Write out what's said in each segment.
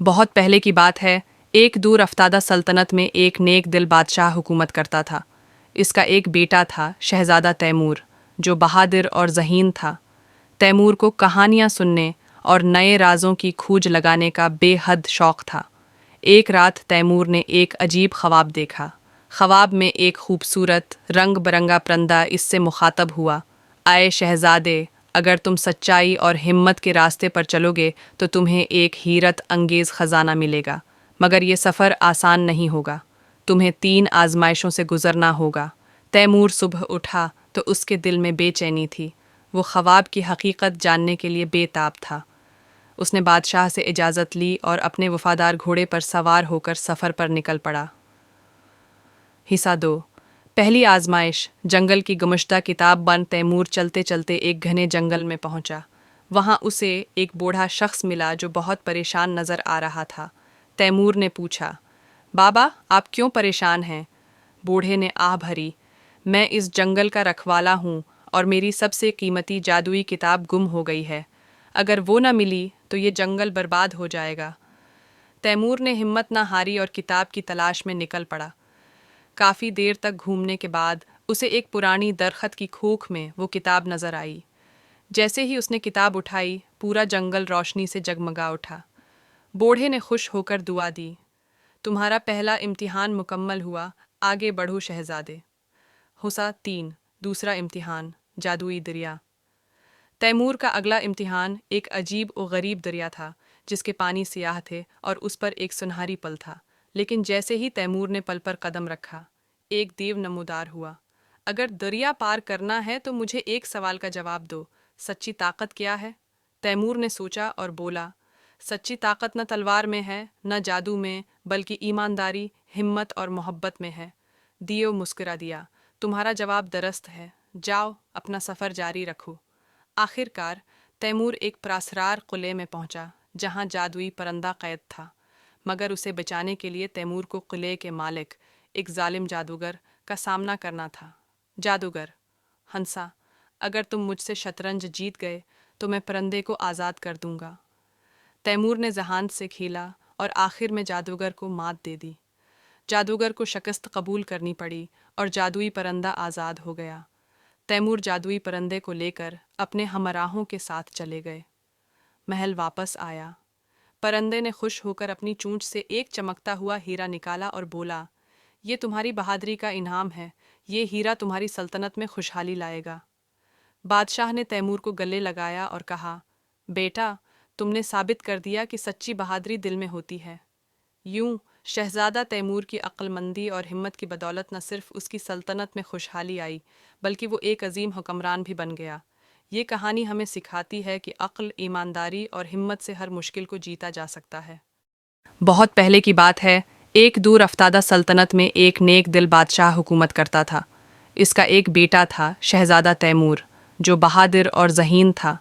बहुत पहले की बात है। एक दूर अफ्तादा सल्तनत में एक नेक दिल बादशाह हुकूमत करता था। इसका एक बेटा था, शहजादा तैमूर, जो बहादुर और ज़हीन था। तैमूर को कहानियाँ सुनने और नए राजों की खोज लगाने का बेहद शौक़ था। एक रात तैमूर ने एक अजीब ख्वाब देखा। ख्वाब में एक खूबसूरत रंग बिरंगा परिंदा इससे मुखातब हुआ, आए शहजादे, अगर तुम सच्चाई और हिम्मत के रास्ते पर चलोगे तो तुम्हें एक हीरत अंगेज़ ख़जाना मिलेगा, मगर ये सफ़र आसान नहीं होगा। तुम्हें 3 आजमाइशों से गुज़रना होगा। तैमूर सुबह उठा तो उसके दिल में बेचैनी थी। वो ख्वाब की हकीकत जानने के लिए बेताब था। उसने बादशाह से इजाज़त ली और अपने वफ़ादार घोड़े पर सवार होकर सफ़र पर निकल पड़ा। हिस्सा 2। पहली आजमाइश। जंगल की गुमशुदा किताब बंद तैमूर चलते चलते एक घने जंगल में पहुंचा। वहां उसे एक बूढ़ा शख्स मिला जो बहुत परेशान नज़र आ रहा था। तैमूर ने पूछा, बाबा, आप क्यों परेशान हैं? बूढ़े ने आह भरी, मैं इस जंगल का रखवाला हूँ और मेरी सबसे कीमती जादुई किताब गुम हो गई है। अगर वो न मिली तो ये जंगल बर्बाद हो जाएगा। तैमूर ने हिम्मत न हारी और किताब की तलाश में निकल पड़ा। काफ़ी देर तक घूमने के बाद उसे एक पुरानी दरख्त की खोख में वो किताब नज़र आई। जैसे ही उसने किताब उठाई, पूरा जंगल रोशनी से जगमगा उठा। बूढ़े ने खुश होकर दुआ दी, तुम्हारा पहला इम्तिहान मुकम्मल हुआ, आगे बढ़ो शहजादे। हुसा 3। दूसरा इम्तिहान, जादुई दरिया। तैमूर का अगला इम्तिहान एक अजीब और गरीब दरिया था, जिसके पानी सियाह थे और उस पर एक सुनहरी पल था। लेकिन जैसे ही तैमूर ने पल पर कदम रखा, एक देव नमूदार हुआ। अगर दरिया पार करना है तो मुझे एक सवाल का जवाब दो, सच्ची ताकत क्या है? तैमूर ने सोचा और बोला, सच्ची ताकत न तलवार में है, न जादू में, बल्कि ईमानदारी, हिम्मत और मोहब्बत में है। दियो मुस्कुरा दिया, तुम्हारा जवाब दुरुस्त है, जाओ अपना सफ़र जारी रखो। आखिरकार तैमूर एक प्रासरार किले में पहुंचा, जहां जादुई परिंदा कैद था। मगर उसे बचाने के लिए तैमूर को किले के मालिक, एक जालिम जादूगर, का सामना करना था। जादूगर, हंसा, अगर तुम मुझसे शतरंज जीत गए तो मैं परिंदे को आज़ाद कर दूंगा। तैमूर ने जहान से खेला और आखिर में जादूगर को मात दे दी। जादूगर को शिकस्त कबूल करनी पड़ी और जादुई परिंदा आज़ाद हो गया। तैमूर जादुई परिंदे को लेकर अपने हमराहों के साथ चले गए। महल वापस आया। परिंदे ने खुश होकर अपनी चोंच से एक चमकता हुआ हीरा निकाला और बोला, ये तुम्हारी बहादुरी का इनाम है, ये हीरा तुम्हारी सल्तनत में खुशहाली लाएगा। बादशाह ने तैमूर को गले लगाया और कहा, बेटा, तुमने साबित कर दिया कि सच्ची बहादुरी दिल में होती है। यूं शहजादा तैमूर की अक्लमंदी और हिम्मत की बदौलत न सिर्फ उसकी सल्तनत में खुशहाली आई, बल्कि वो एक अजीम हुक्मरान भी बन गया। ये कहानी हमें सिखाती है कि अक्ल, ईमानदारी और हिम्मत से हर मुश्किल को जीता जा सकता है। बहुत पहले की बात है। एक दूर अफ्तादा सल्तनत में एक नेक दिल बादशाह हुकूमत करता था। इसका एक बेटा था, शहजादा तैमूर, जो बहादुर और ज़हीन था।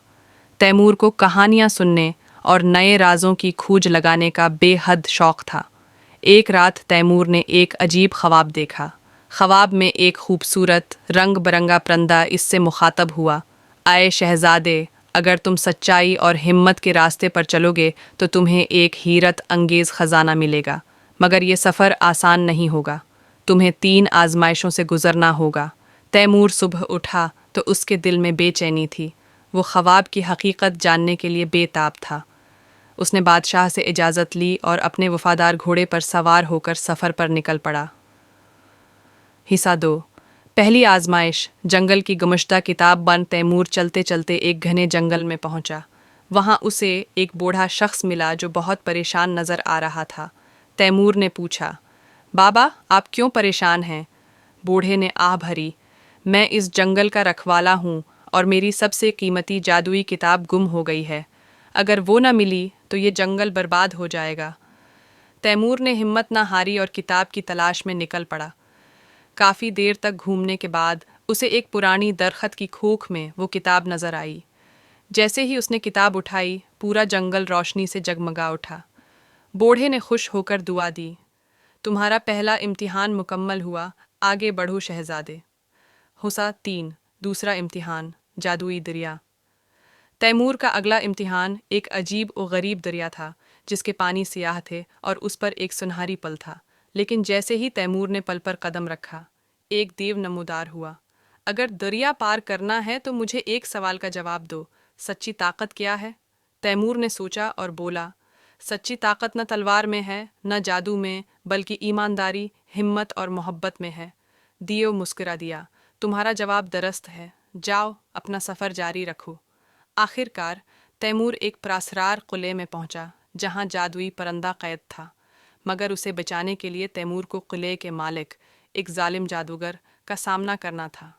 तैमूर को कहानियाँ सुनने और नए राजों की खोज लगाने का बेहद शौक़ था। एक रात तैमूर ने एक अजीब ख्वाब देखा। ख्वाब में एक खूबसूरत रंग बिरंगा परिंदा इससे मुखातब हुआ, आए शहजादे, अगर तुम सच्चाई और हिम्मत के रास्ते पर चलोगे तो तुम्हें एक हीरत अंगेज़ ख़जाना मिलेगा, मगर ये सफ़र आसान नहीं होगा। तुम्हें 3 आजमाइशों से गुज़रना होगा। तैमूर सुबह उठा तो उसके दिल में बेचैनी थी। वो ख्वाब की हकीकत जानने के लिए बेताब था। उसने बादशाह से इजाज़त ली और अपने वफ़ादार घोड़े पर सवार होकर सफ़र पर निकल पड़ा। हिस्सा 2। पहली आजमाइश। जंगल की गुमशुदा किताब बंद तैमूर चलते चलते एक घने जंगल में पहुंचा। वहां उसे एक बूढ़ा शख्स मिला जो बहुत परेशान नज़र आ रहा था। तैमूर ने पूछा, बाबा, आप क्यों परेशान हैं? बूढ़े ने आह भरी, मैं इस जंगल का रखवाला हूँ और मेरी सबसे कीमती जादुई किताब गुम हो गई है। अगर वो न मिली तो ये जंगल बर्बाद हो जाएगा। तैमूर ने हिम्मत न हारी और किताब की तलाश में निकल पड़ा। काफ़ी देर तक घूमने के बाद उसे एक पुरानी दरख्त की खोख में वो किताब नज़र आई। जैसे ही उसने किताब उठाई, पूरा जंगल रोशनी से जगमगा उठा। बूढ़े ने खुश होकर दुआ दी, तुम्हारा पहला इम्तिहान मुकम्मल हुआ, आगे बढ़ो शहजादे। हुसा 3। दूसरा इम्तिहान, जादुई दरिया। तैमूर का अगला इम्तिहान एक अजीब और गरीब दरिया था, جس کے پانی سیاہ تھے اور اس پر ایک سنہری پل تھا۔ لیکن جیسے ہی تیمور نے پل پر قدم رکھا، ایک دیو نمودار ہوا۔ اگر دریا پار کرنا ہے تو مجھے ایک سوال کا جواب دو، سچی طاقت کیا ہے؟ تیمور نے سوچا اور بولا، سچی طاقت نہ تلوار میں ہے، نہ جادو میں، بلکہ ایمانداری، ہمت اور محبت میں ہے۔ دیو مسکرا دیا، تمہارا جواب درست ہے، جاؤ اپنا سفر جاری رکھو۔ آخر کار تیمور ایک پراسرار قلعے میں پہنچا جہاں جادوئی پرندہ قید تھا، مگر اسے بچانے کے لیے تیمور کو قلعے کے مالک، ایک ظالم جادوگر، کا سامنا کرنا تھا۔